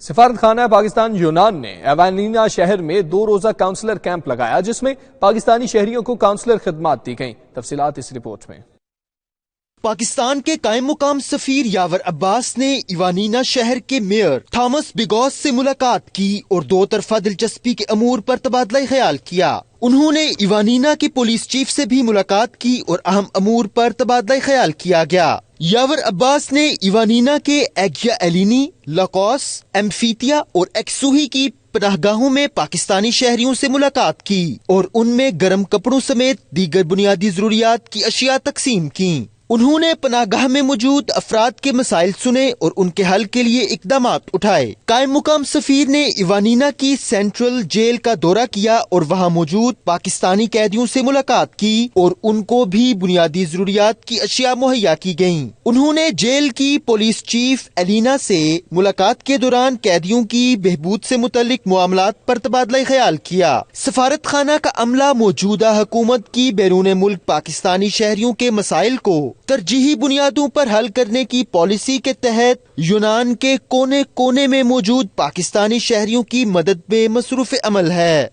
سفارت خانہ پاکستان یونان نے ایوانینا شہر میں 2 روزہ کاؤنسلر کیمپ لگایا، جس میں پاکستانی شہریوں کو کاؤنسلر خدمات دی گئیں۔ تفصیلات اس رپورٹ میں۔ پاکستان کے قائم مقام سفیر یاور عباس نے ایوانینا شہر کے میئر تھامس بیگوس سے ملاقات کی اور 2 طرفہ دلچسپی کے امور پر تبادلہ خیال کیا۔ انہوں نے ایوانینا کے پولیس چیف سے بھی ملاقات کی اور اہم امور پر تبادلہ خیال کیا گیا۔ یاور عباس نے ایوانینا کے ایگیا ایلینی، لاکوس، ایمفیتیا اور ایکسوہی کی پناہ گاہوں میں پاکستانی شہریوں سے ملاقات کی اور ان میں گرم کپڑوں سمیت دیگر بنیادی ضروریات کی اشیاء تقسیم کی۔ انہوں نے پناہ گاہ میں موجود افراد کے مسائل سنے اور ان کے حل کے لیے اقدامات اٹھائے۔ قائم مقام سفیر نے ایوانینا کی سینٹرل جیل کا دورہ کیا اور وہاں موجود پاکستانی قیدیوں سے ملاقات کی اور ان کو بھی بنیادی ضروریات کی اشیاء مہیا کی گئیں۔ انہوں نے جیل کی پولیس چیف ایلینا سے ملاقات کے دوران قیدیوں کی بہبود سے متعلق معاملات پر تبادلہ خیال کیا۔ سفارت خانہ کا عملہ موجودہ حکومت کی بیرون ملک پاکستانی شہریوں کے مسائل کو ترجیحی بنیادوں پر حل کرنے کی پالیسی کے تحت یونان کے کونے کونے میں موجود پاکستانی شہریوں کی مدد میں مصروف عمل ہے۔